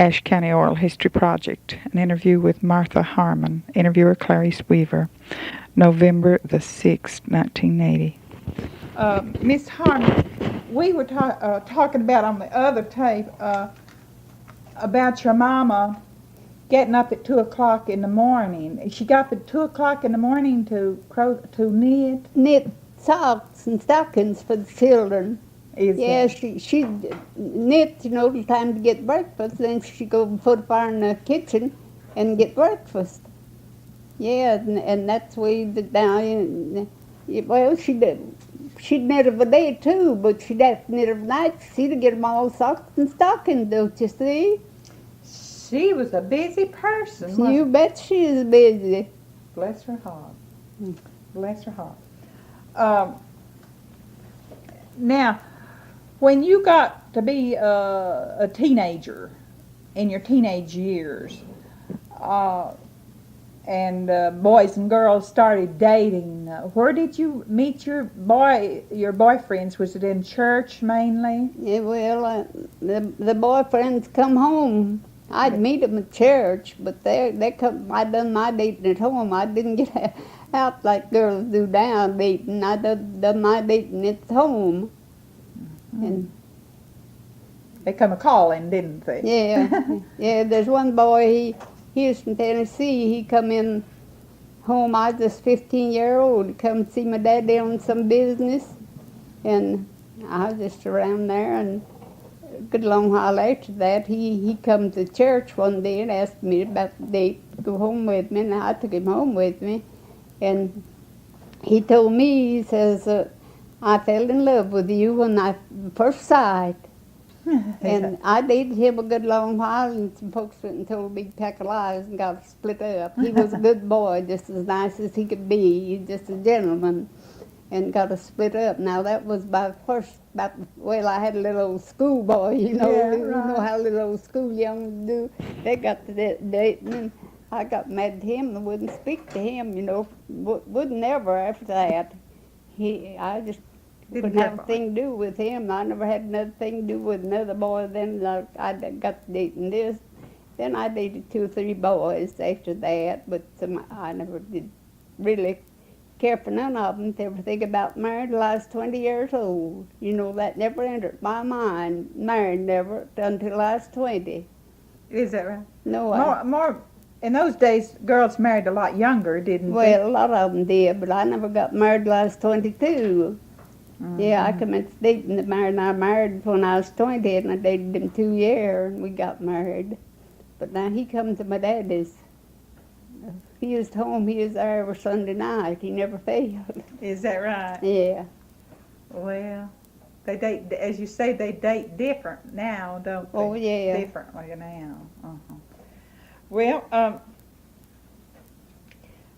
Ashe County Oral History Project, an interview with Martha Harmon, interviewer Clarice Weaver, November the 6th, 1980. Miss Harmon, we were talking about on the other tape about your mama getting up at 2 o'clock in the morning. She got up at 2 o'clock in the morning to knit? Knit socks and stockings for the children. Yeah, she knit, the time to get breakfast. Then she'd go and put a fire in the kitchen and get breakfast. Yeah, and that's the way down. Well, she did. She'd knit of a day too, but she'd have to knit of night. She'd get them all socks and stockings, don't you see? she was a busy person. You bet she is busy. Bless her heart. Bless her heart. Now, when you got to be a teenager, in your teenage years, and boys and girls started dating, where did you meet your boyfriends? Was it in church mainly? Yeah, well, the boyfriends come home. I'd meet them at church, but they come. I done my dating at home. I didn't get out like girls do down dating. I done my dating at home. Mm-hmm. And they come a calling, didn't they? Yeah, yeah. There's one boy. He was from Tennessee. He come in home. I was just 15-year-old. He come see my daddy on some business, and I was just around there. And a good long while after that, he come to church one day and asked me about the date to go home with me, and I took him home with me. And he told me, he says, I fell in love with you when I first sight. And I dated him a good long while, and some folks went and told a big pack of lies and got split up. He was a good boy, just as nice as he could be, just a gentleman, and got us split up. Now that was I had a little old schoolboy, you know, Yeah, you know how little old school young do. They got to dating, and I got mad at him and wouldn't speak to him, wouldn't never after that. I just couldn't have a thing to do with him. I never had another thing to do with another boy. Then I got to dating this. Then I dated 2 or 3 boys after that, but I never did really care for none of them to ever think about marriage till I was 20 years old. That never entered my mind. Married never until I was 20. Is that right? No, more. In those days, girls married a lot younger, didn't they? Well, a lot of them did, but I never got married till I was 22. Mm-hmm. Yeah, I commenced dating the man I married when I was 20, and I dated him 2 years, and we got married. But now he come to my daddy's. He was home. He was there every Sunday night. He never failed. Is that right? Yeah. Well, they date, as you say, they date different now, don't they? Oh, yeah. Differently now. Uh-huh. Well,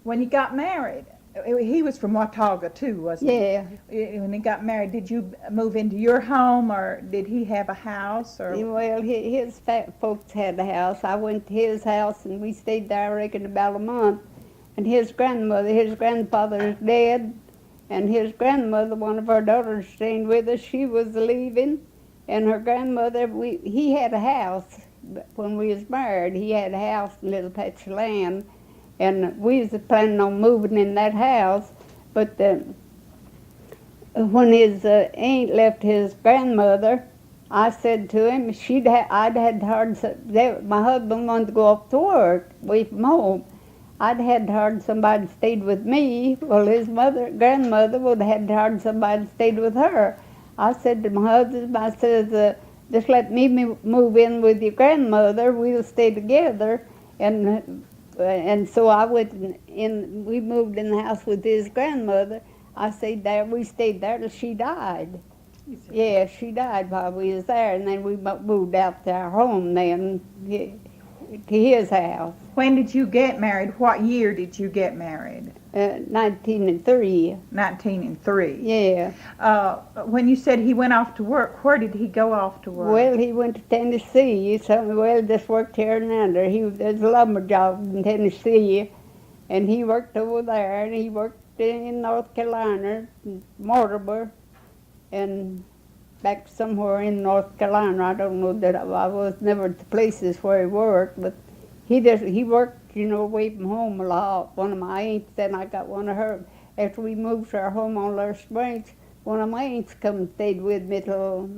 when you got married, he was from Watauga too, wasn't he? Yeah. When he got married, did you move into your home, or did he have a house? Or Well, his folks had a house. I went to his house, and we stayed there, I reckon, about a month. And his grandfather is dead, and his grandmother, one of our daughters, staying with us. She was leaving, and her grandmother. He had a house when we was married. He had a house, a little patch of land. And we was planning on moving in that house, but when his aunt left his grandmother, I said to him, my husband wanted to go off to work away from home. I'd had hard somebody stayed with me. Well, his grandmother would have had hard somebody stayed with her. I said to my husband, I says, just let me move in with your grandmother. We'll stay together. And so I went in. We moved in the house with his grandmother. I stayed there. We stayed there till she died. Yeah, she died while we was there, and then we moved out to our home then, to his house. When did you get married? What year did you get married? 1903. 1903. Yeah. When you said he went off to work, where did he go off to work? Well, he went to Tennessee. Just worked here and there. There's a lumber job in Tennessee, and he worked over there, and he worked in North Carolina, Mortimer, and back somewhere in North Carolina. I don't know that I was never at the places where he worked, but he worked, away from home a lot. One of my aunts, then I got one of her. After we moved to our home on Lur Springs, one of my aunts come and stayed with me till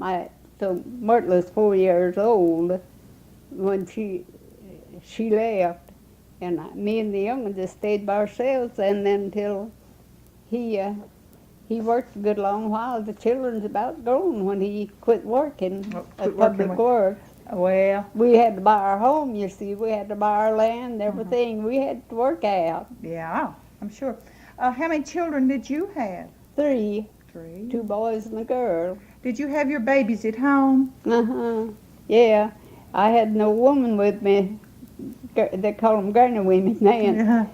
Myrtle was 4 years old when she left, and me and the young one just stayed by ourselves, and then till he worked a good long while. The children's about grown when he quit working at Public Works. Well, We had to buy our home, you see. We had to buy our land, everything. We had to work out. yeah, I'm sure. How many children did you have? Three, 3. 2 boys and a girl. Did you have your babies at home? Uh-huh. Yeah. I had no woman with me. They call them granny women now.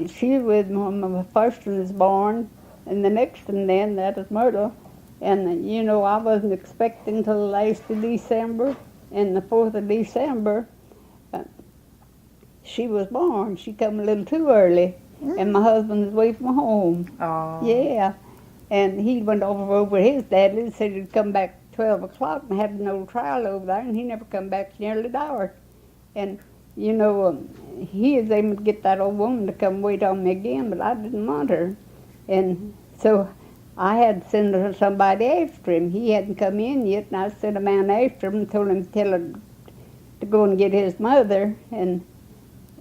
She was with me when my first one was born, and the next one then, that was Myrtle. And, I wasn't expecting till the last of December, and the 4th of December, she was born. She come a little too early, and my husband was away from home. Oh. Yeah. And he went over his dad and said he'd come back 12 o'clock and had an old trial over there, and he never come back nearly dark. And, he was able to get that old woman to come wait on me again, but I didn't want her. And so I had to send her somebody after him. He hadn't come in yet, and I sent a man after him and told him to tell her to go and get his mother. And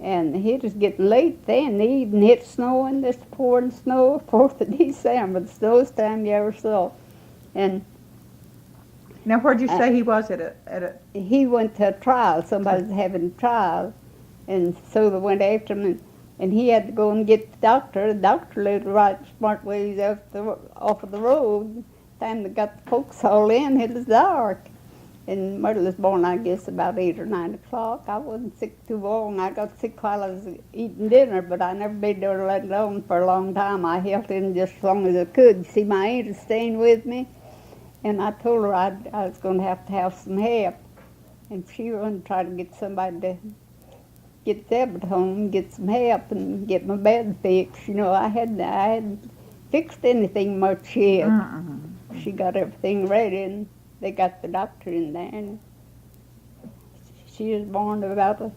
it was getting late then. The evening hit snowing, this pouring snow, 4th of December, the snowest time you ever saw. And Now, where'd you say he was at a? he went to a trial. Somebody was having a trial, and so they went after him, and he had to go and get the doctor. The doctor lived right smart ways off of the road. Time they got the folks all in, it was dark. And Myrtle was born, I guess, about 8 or 9 o'clock. I wasn't sick too long. I got sick while I was eating dinner, but I never been there to let it on for a long time. I held in just as long as I could. See, my aunt was staying with me, and I told her I was going to have some help. And she went to try to get somebody to get Deb at home, get some help, and get my bed fixed. I hadn't fixed anything much yet. She got everything ready, and they got the doctor in there, and she was born about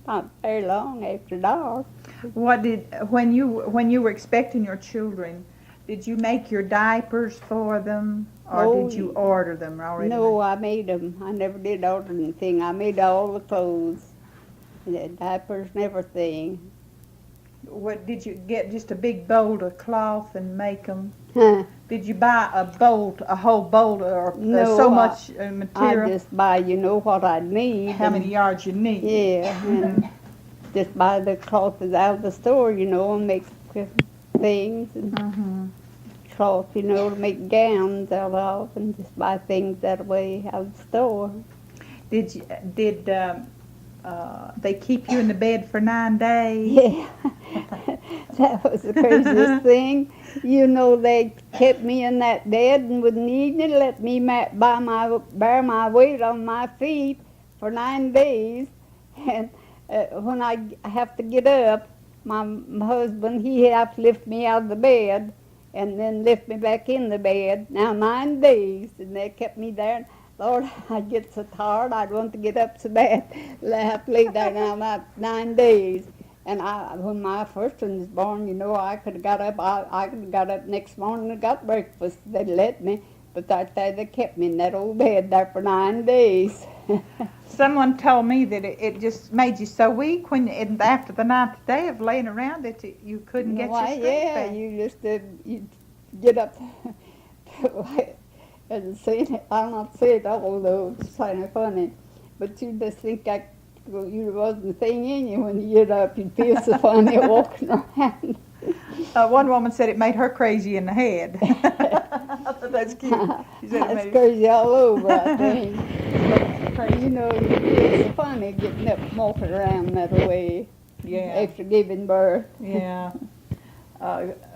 not very long after dark. When you were expecting your children, did you make your diapers for them, or did you order them already? No, I made them. I never did order anything. I made all the clothes, the diapers and everything. What did you get? Just a big bolt of cloth and make them? Huh. Did you buy a whole bolt, or No, so much material? I just buy, what I need. How many yards you need? Yeah, and just buy the cloth out of the store, and make things and cloth, to make gowns out of, and just buy things that way out of the store. Did they keep you in the bed for 9 days? Yeah, that was the craziest thing. They kept me in that bed and wouldn't even let me bear my weight on my feet for 9 days. And when I have to get up, my husband, he have to lift me out of the bed and then lift me back in the bed. Now 9 days, and they kept me there. Lord, I'd get so tired, I'd want to get up so bad. I have to lay there now about 9 days. And when my first one was born, I could have got up. I could have got up next morning and got breakfast. They'd let me, but they kept me in that old bed there for 9 days. Someone told me that it just made you so weak after the 9th day of laying around that you couldn't get your strength back. You get up and say it. I'll not say it all, though it's kind of funny, but you just think you wasn't a thing in you when you get up. You'd feel so funny walking around. One woman said it made her crazy in the head. That's cute. She said That's crazy all over, I think. But, it's funny getting up and walking around that way after giving birth. Yeah.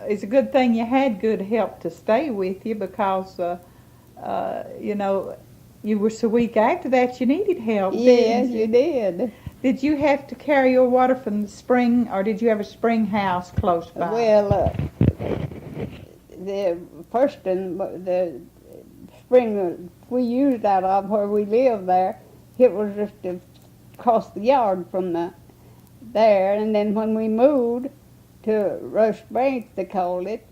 It's a good thing you had good help to stay with you because, you were so weak after that you needed help. Yes, you did. Did you have to carry your water from the spring, or did you have a spring house close by? Well, the first one, the spring that we used out of where we lived there, it was just across the yard from there. And then when we moved to Rush Branch, they called it,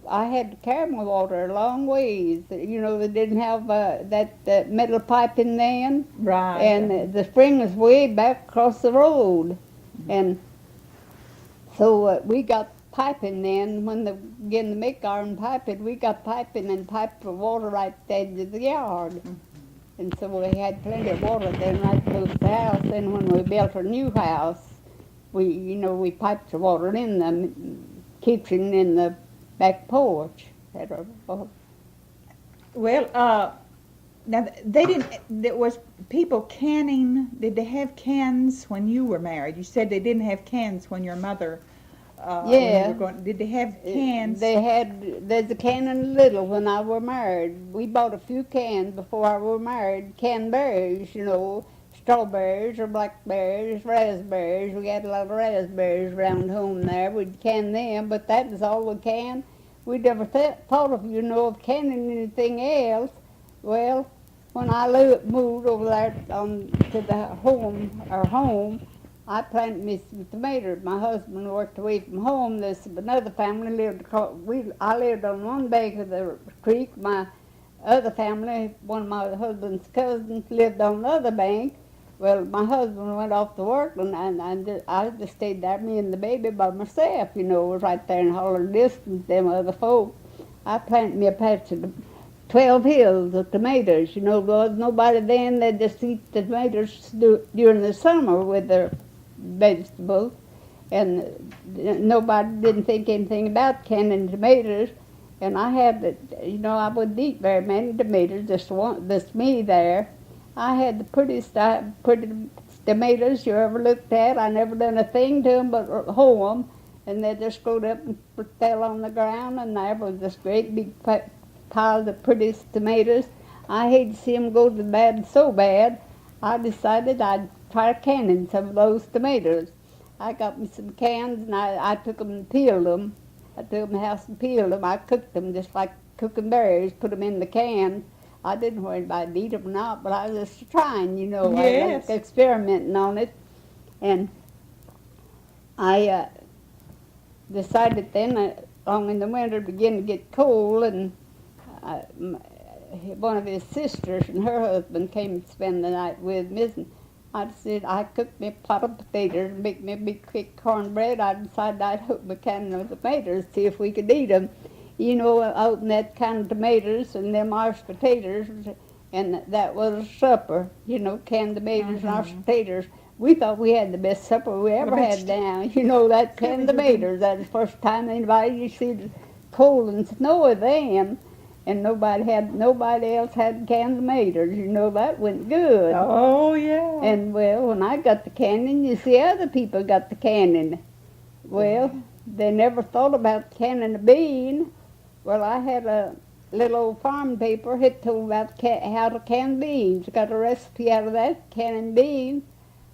I had to carry my water a long ways. You know, they didn't have that metal piping then. Right. And the spring was way back across the road. And so we got piping then. When they began to make iron piping, we got piping and piped for water right at the edge of the yard. And so we had plenty of water then right close to the house. Then when we built our new house, we piped the water in the kitchen in the back porch. Well, now they didn't. There was people canning. Did they have cans when you were married? You said they didn't have cans when your mother. When you were going, did they have cans? There's a can and a little when I were married. We bought a few cans before I were married. Canned berries, strawberries or blackberries, raspberries. We had a lot of raspberries around home there. We'd can them, but that was all we canned. We never thought of canning anything else. Well, when I moved over there to our home, I planted me some tomatoes. My husband worked away from home. There's another family I lived on one bank of the creek. My other family, one of my husband's cousins, lived on the other bank. Well, my husband went off to work, and I just stayed there, me and the baby by myself, was right there in holler distance, them other folk. I planted me a patch of 12 hills of tomatoes. There was nobody then. They just eat the tomatoes during the summer with their vegetables, and nobody didn't think anything about canning tomatoes. And I had, I wouldn't eat very many tomatoes, just me there. I had the prettiest tomatoes you ever looked at. I never done a thing to them but hoe them, and they just growed up and fell on the ground, and there was this great big pile of the prettiest tomatoes. I hate to see them go to bad so bad. I decided I'd try canning some of those tomatoes. I got me some cans, and I took them and peeled them. I took them to the house and peeled them. I cooked them just like cooking berries, put them in the can. I didn't worry about eat them or not, but I was just trying, Yes. I was experimenting on it. And I decided then, along in the winter, it began to get cold, and one of his sisters and her husband came to spend the night with me. And I cooked me a pot of potatoes and baked me a big quick cornbread. I decided I'd hook my can of tomatoes, see if we could eat them. Out in that can of tomatoes and them mashed potatoes, and that was supper, canned tomatoes and mashed potatoes. We thought we had the best supper we ever had down. That canned tomatoes. That was the first time anybody you see the cold and snowy then, and nobody else had canned tomatoes. That went good. Oh, yeah. And well, when I got the canning, you see other people got the canning. Well, they never thought about canning a bean. Well, I had a little old farm paper. It told about how to can beans. Got a recipe out of that, canning beans.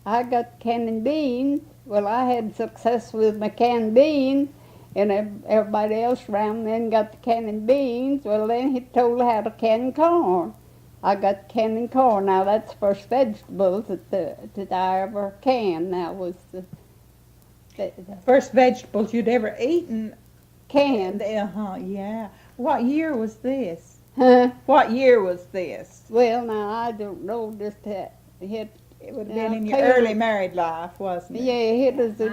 I got canning beans. Well, I had success with my canned beans, and everybody else around then got the canning beans. Well, then he told how to can corn. I got canning corn. Now, that's the first vegetables that I ever canned. Now was the First vegetables you'd ever eaten. canned. Yeah. What year was this? Huh? What year was this? Well, now, I don't know. It would have been in your early married life, wasn't it? Yeah,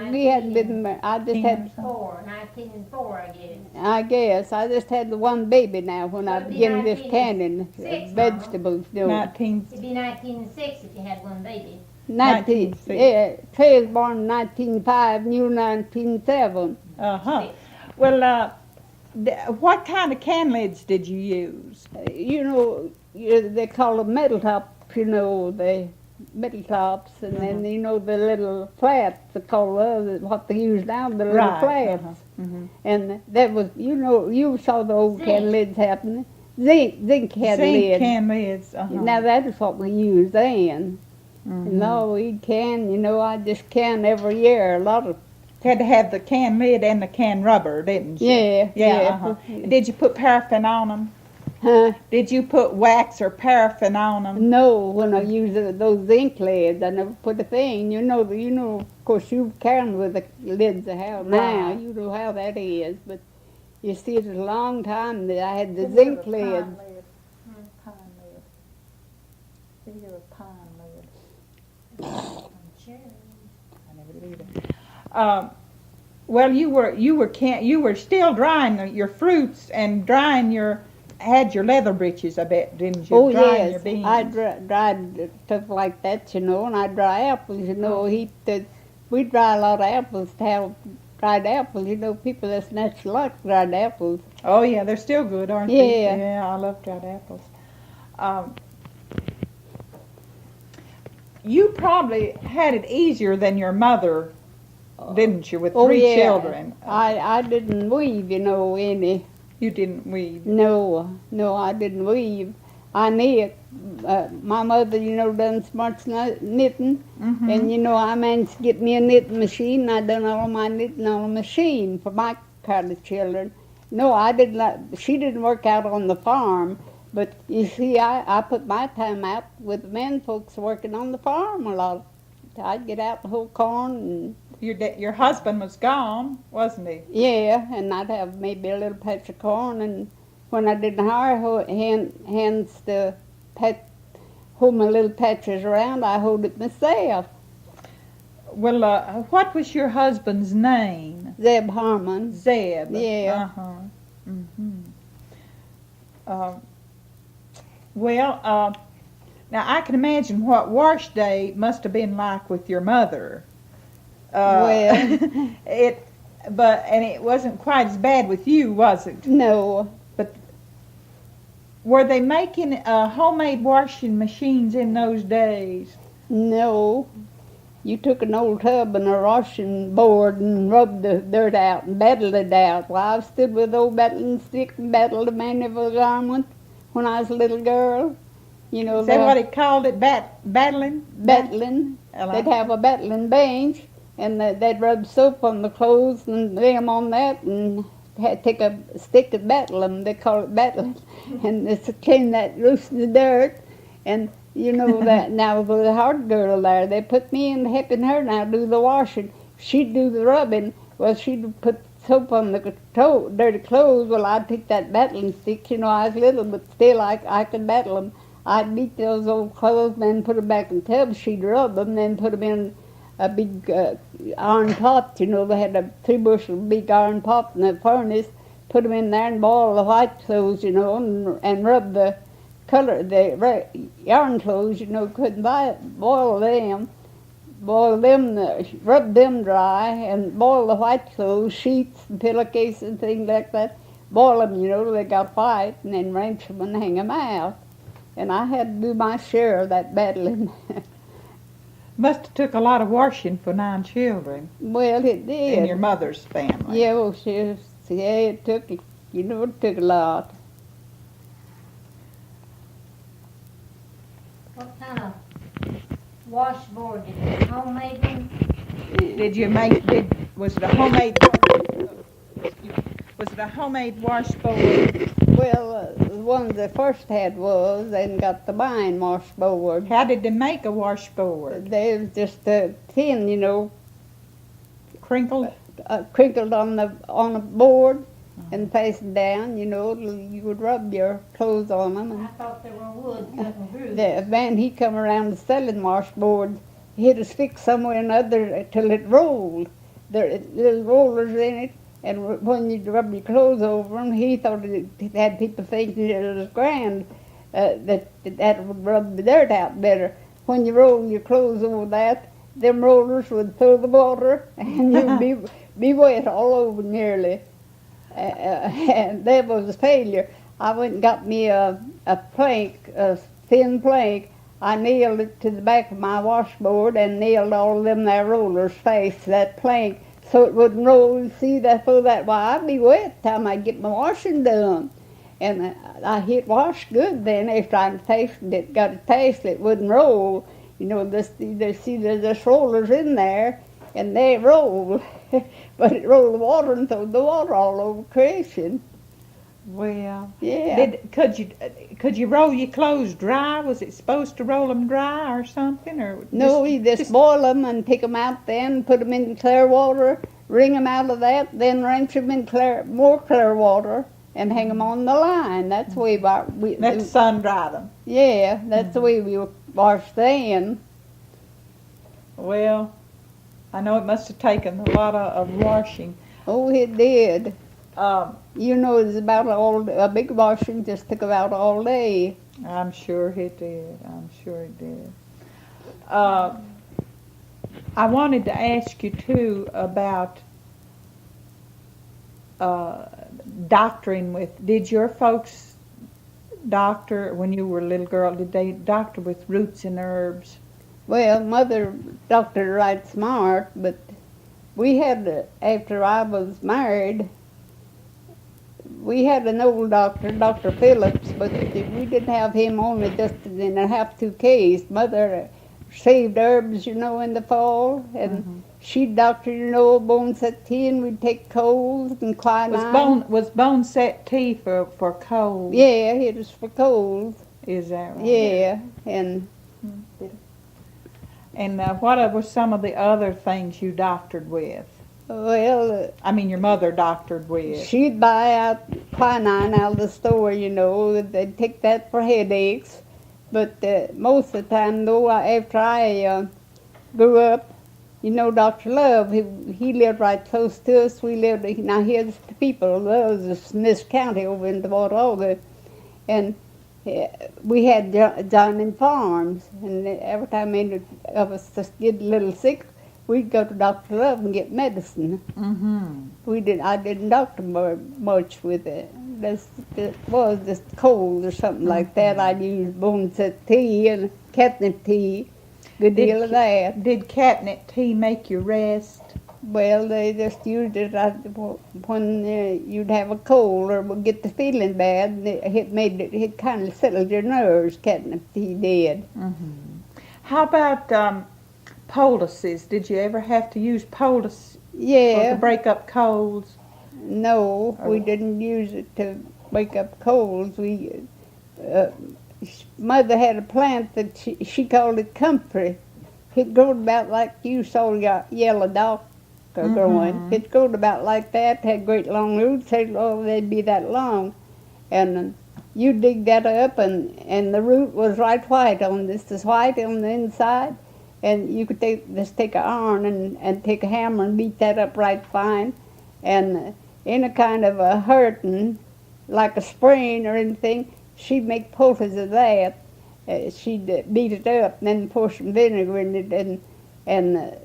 we hadn't been. I just had. 1904, I guess. I guess I just had the one baby now when I It'd be began this canning 1906, vegetables. 19. It'd be 1906 if you had one baby. 19. Yeah, Trey was born in 1905, new 1907. Uh-huh. Well, what kind of can lids did you use? They call them metal tops. The metal tops, and then the little flats. They call what they use now, the little flats. And that was, you saw the old can lids happening. Zinc can lids. Can lids. Now that is what we used then. No, we can, I just can every year. A lot of. Had to have the can lid and the can rubber, didn't you? Yeah. Did you put paraffin on them? Huh? Did you put wax or paraffin on them? No, when I use those ink lids, I never put a thing. Of course, you can with the lids I have now. Right. You know how that is. But you see, it's a long time that I had the Did zinc you have a lids. pine lid? Pine lid. Did you have a pine lid? Sure. I never did either. Well, you were still drying your fruits and had your leather breeches, I bet, didn't you? Oh Drying yes, your beans. I dried stuff like that, and I dry apples. We dry a lot of apples to have dried apples. People that's nuts like dried apples. Oh yeah, they're still good, aren't they? Yeah. Yeah, I love dried apples. Um, you probably had it easier than your mother, didn't you, with Oh three yeah, children? I didn't weave, any. You didn't weave. No, I didn't weave. I knit. My mother, done so much knitting, Mm-hmm. and I managed to get me a knitting machine. I done all my knitting on a machine for my kind of children. No, I didn't. She didn't work out on the farm, but you see, I put my time out with the men folks working on the farm a lot. I'd get out the whole corn and Your husband was gone, wasn't he? yeah, and I'd have maybe a little patch of corn, and when I didn't hire hands to hold my little patches around, I hold it myself. Well, what was your husband's name? Zeb Harmon. Zeb. Yeah. Uh-huh. Mm-hmm. Well, now I can imagine what wash day must have been like with your mother. Well. And it wasn't quite as bad with you, was it? No, Were they making homemade washing machines in those days? no. You took an old tub and a washing board and rubbed the dirt out and battled it out. Well, I've stood with old battling stick and battled a man of a garment when I was a little girl. Is that what he called it, battling? battling. They'd have a battling bench, and they'd rub soap on the clothes and lay 'em on that, and take a stick and battle 'em. They call it battling, and it's to clean that, loosen the dirt, and that now with the hard girl there, they put me in helping her now do the washing. She'd do the rubbing. Well, she'd put soap on the dirty clothes. Well, I'd take that battling stick. I was little, but still I could battle 'em. I'd beat those old clothes, then put 'em back in tubs. She'd rub 'em, then put 'em in a big iron pot. They had a 3-bushel big iron pot in the furnace. Put 'em in there and boil the white clothes, and rub the yarn clothes. Couldn't buy it. Boil them, rub them dry, and boil the white clothes, sheets and pillowcases and things like that. Boil 'em, they got white, and then rinse 'em and hang 'em out. And I had to do my share of that battling. Must have took a lot of washing for 9 children Well, it did. in your mother's family. Yeah, well, it took a lot. What kind of washboard did you, homemade one? Was it a homemade, was it a homemade washboard? Well, the ones they first had was, then got the buying washboard. How did they make a washboard? They was just thin, Crinkled? crinkled on a board and fastened down. You would rub your clothes on them. I And thought they were wood cut and grooved. the man, he come around selling washboards. He had a stick somewhere or another till it rolled. There were little rollers in it. And when you rub your clothes over them, he thought it had people thinking it was grand, that would rub the dirt out better. When you roll your clothes over that, them rollers would throw the water, and you'd be wet all over nearly. And that was a failure. I went and got me a plank, a thin plank. I nailed it to the back of my washboard and nailed all of them there rollers fast to that plank, so it wouldn't roll. And see that for that, why I'd be wet time I'd get my washing done. And I hit wash good then after I tasted it, got it tasted, it wouldn't roll. There's rollers in there, and they roll, but it rolled the water and threw the water all over creation. Well, Yeah. could you roll your clothes dry? Was it supposed to roll them dry or something, or No, you just boil them and take them out then, put them in clear water, wring them out of that, then rinse them in more clear water and hang them on the line. That's the way let sun dry them? yeah, that's the way we wash then. Well, I know it must have taken a lot of washing. Oh, it did. Um, You know, it's about a big washing just took about all day. I'm sure it did. I'm sure it did. I wanted to ask you too about doctoring with. Did your folks doctor when you were a little girl? Did they doctor with roots and herbs? Well, Mother doctored right smart, but we had, after I was married, we had an old doctor, Dr. Phillips, but we didn't have him only just in a have-to case. Mother saved herbs, you know, in the fall, and she'd doctor, you know, bone set tea, and we'd take colds and quinine. Was bone set tea for cold? Yeah, it was for colds. Is that right? Yeah, and what were some of the other things you doctored with? well, I mean, your mother doctored with. she'd buy out quinine out of the store, you know. They'd take that for headaches. But most of the time, though, after I grew up, you know, Dr. Love, he lived right close to us. We lived, now here's the people, Love was Smith County over in the Watauga. And we had John Farms. And every time any of us just get a little sick, we'd go to Dr. Love and get medicine. I didn't doctor much with it. It was just cold or something like that. I'd use bone set tea and catnip tea. Good deal of that. Did catnip tea make you rest? Well, they just used it when you'd have a cold or would get the feeling bad. And it kind of settled your nerves. Catnip tea did. How about poultices? Did you ever have to use poultice Yeah. to break up colds? No, we didn't use it to wake up colds. Mother had a plant that she called it comfrey. It growed about like you saw your yellow dock growing. It growed about like that, had great long roots. They'd be that long. And you dig that up, and the root was right white on this, white on the inside. And you could just take an iron and take a hammer and beat that up right fine. And in a kind of a hurting, like a sprain or anything, she'd make poultices of that. She'd beat it up and then pour some vinegar in it and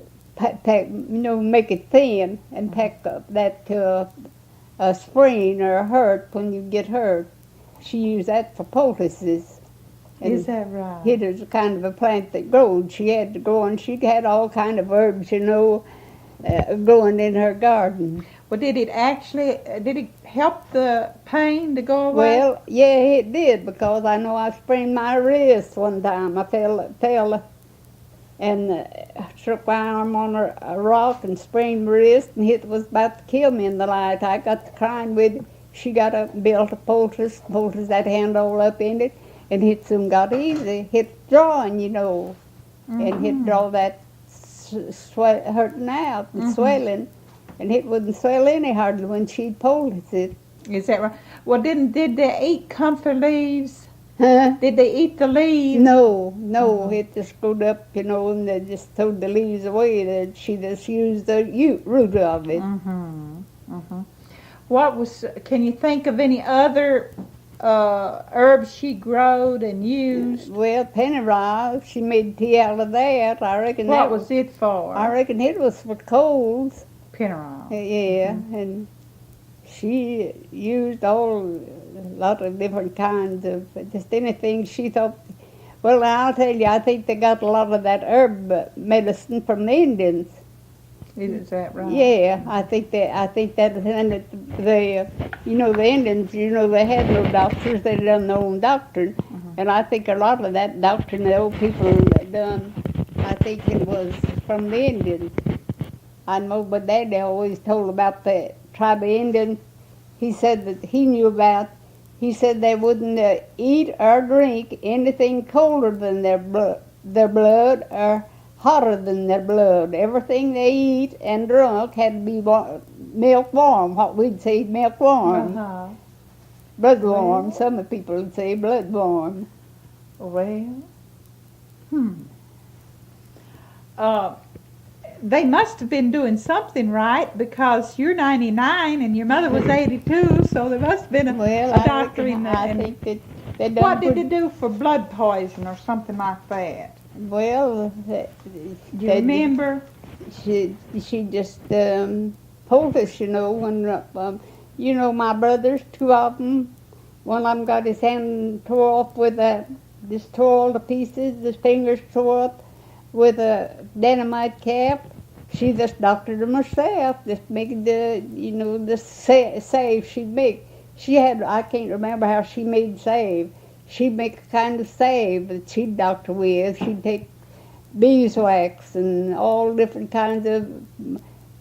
make it thin and pack up that to a sprain or a hurt when you get hurt. She used that for poultices. Is that right? It was a kind of a plant that growed. She had to grow, and she had all kind of herbs, you know, growing in her garden. Well, did it help the pain to go away? Well, yeah, it did, because I know I sprained my wrist one time. I fell and struck my arm on a rock and sprained my wrist, and it was about to kill me in the light. I got to crying with it. She got up and built a poultice that hand all up in it, and it soon got easy. It drawing, you know, and it draw that hurting out and swelling. And it wouldn't swell any hardly when she'd poultice it. Is that right? Well, did they eat comfrey leaves? Huh? Did they eat the leaves? No, it just growed up, you know, and they just threw the leaves away. That she just used the root of it. Can you think of any other herbs she growed and used? Well, pennyroyal, she made tea out of that. I reckon. What was it for? I reckon it was for colds. Pennyroyal. Yeah, and she used a lot of different kinds of just anything she thought. Well, I'll tell you, I think they got a lot of that herb medicine from the Indians. Is that right? Yeah, I think that, and the Indians, you know, they had no doctors. They done their own doctoring, and I think a lot of that doctoring the old people done, I think it was from the Indians. I know, but Daddy always told about the tribe of Indians. he said that he knew about. He said they wouldn't eat or drink anything colder than their blood or hotter than their blood. Everything they eat and drunk had to be milk warm, what we'd say milk warm. Uh-huh. Blood warm, some people would say blood warm. Well, they must have been doing something right because you're 99 and your mother was 82, so there must have been a doctor in there. I think that they done What did they do for blood poison or something like that? Well, Do you remember? She just told us, when my brothers, two of them, one of them got his hand tore off with just tore all to pieces, his fingers tore up with a dynamite cap. She just doctored them herself, just making the save she'd make. She had, I can't remember how she made save. She'd make a kind of save that she'd doctor with. She'd take beeswax and all different kinds of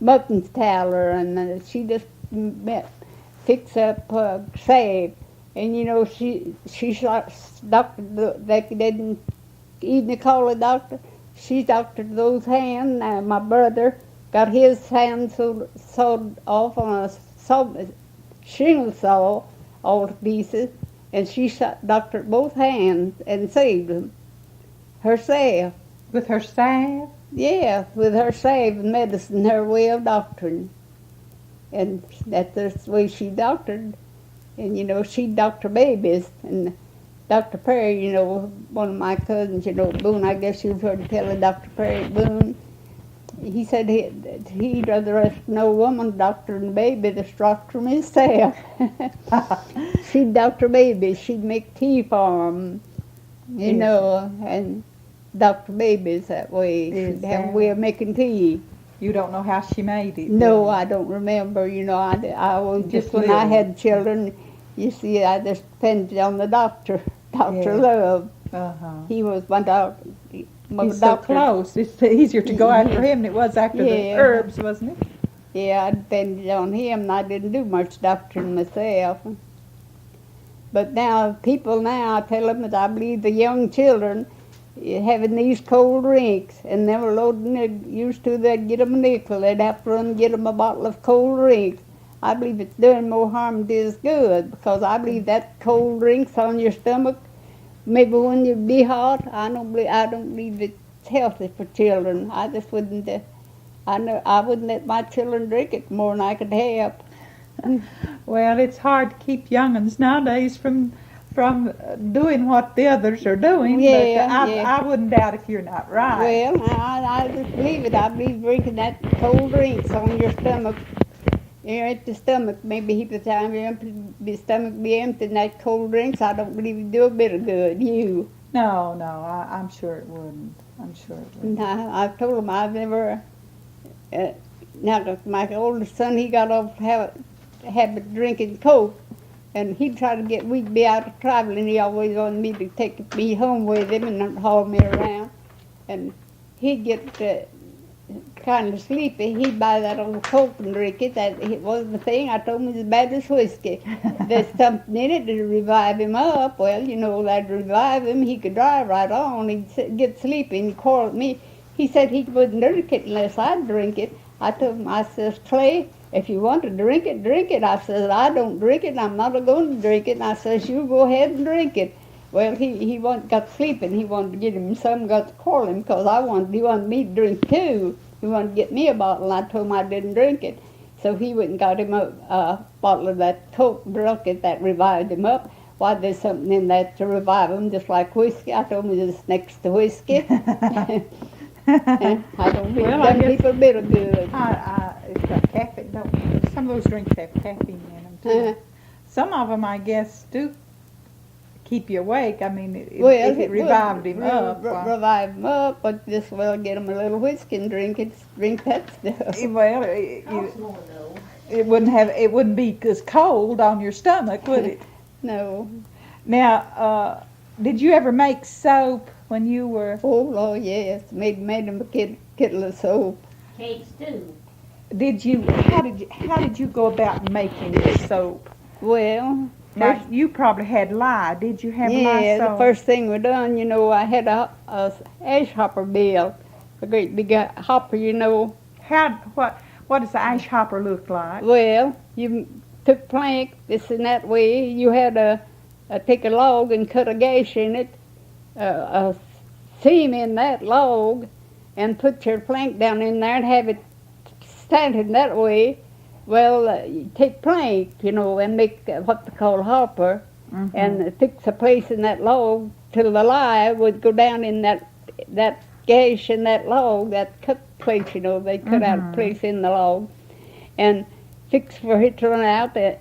mutton's tallow, and she just fix up save. And she doctored. They didn't even call a doctor. She doctored those hands. My brother got his hand sawed off on a shingle saw, all to pieces, and she doctored both hands and saved them herself. With her salve? Yeah, with her salve and medicine, her way of doctoring. And that's the way she doctored. And, she'd doctor babies. And Dr. Perry, one of my cousins, Boone, I guess you've heard tell of Dr. Perry Boone. He said he'd rather no woman doctoring a baby that's doctoring himself. She'd doctor babies. She'd make tea for them, and doctor babies that way. She'd have a way of making tea. You don't know how she made it? No, I don't remember. I was just when I had children, you see, I just depended on the doctor, Dr. Love. Uh-huh. He was my doctor. He's so close. It's easier to go after him than it was after the herbs, wasn't it? Yeah, I depended on him, and I didn't do much doctoring myself. But now, I tell them that I believe the young children having these cold drinks, and they were loading it, they'd get them a nickel, they'd have to run and get them a bottle of cold drinks. I believe it's doing more harm than it is good, because I believe that cold drinks on your stomach, maybe when you be hot, I don't believe it's healthy for children. I just wouldn't, I wouldn't let my children drink it more than I could help. Well, it's hard to keep young'uns nowadays from doing what the others are doing. But I wouldn't doubt if you're not right. Well, I just believe it. I believe drinking that cold drinks on your stomach. At the stomach, maybe half the time your stomach be empty, and that cold drinks, I don't believe it do a bit of good. You? No, I'm sure it wouldn't. I'm sure it wouldn't. I've told him I've never. Now, my oldest son, he got off habit drinking Coke, and he'd try to we'd be out traveling. He always wanted me to take me home with him and haul me around, and he'd get kind of sleepy. He'd buy that old Coke and drink it. It wasn't the thing. I told him it was as bad as whiskey. There's something in it to revive him up. Well, that'd revive him. He could drive right on. He'd get sleepy and call at me. He said he wouldn't drink it unless I'd drink it. I told him, I says, Clay, if you want to drink it, drink it. I says, I don't drink it, and I'm not going to drink it. And I says, you go ahead and drink it. Well, he got sleeping. He wanted to get him some, got to call him, because he wanted me to drink too. He wanted to get me a bottle, and I told him I didn't drink it. So he went and got him a bottle of that Coke, drunk it, that revived him up. Why, there's something in that to revive him, just like whiskey. I told him it's next to whiskey. I don't think them people a bit of good. It's got caffeine. Some of those drinks have caffeine in them, too. Some of them, I guess, do keep you awake. I mean, if it revived him up. Revive him up, but just get him a little whiskey and drink that stuff. Well, it wouldn't be as cold on your stomach, would it? No. Now, did you ever make soap when you were? Oh, yes. Made him a kettle of soap. Cakes too. How did you go about making the soap? Well, Now, first, you probably had lye. Did you have lye yeah, the soap? first thing we done, I had a ash hopper bill, a great big hopper, What does the ash hopper look like? Well, you took plank this and that way. You had to take a log and cut a gash in it, a seam in that log, and put your plank down in there and have it standing that way. Well, you take plank, and make what they call a hopper, and fix a place in that log till the lye would go down in that gash in that log, that cut place, they cut out a place in the log, and fix for it to run out. I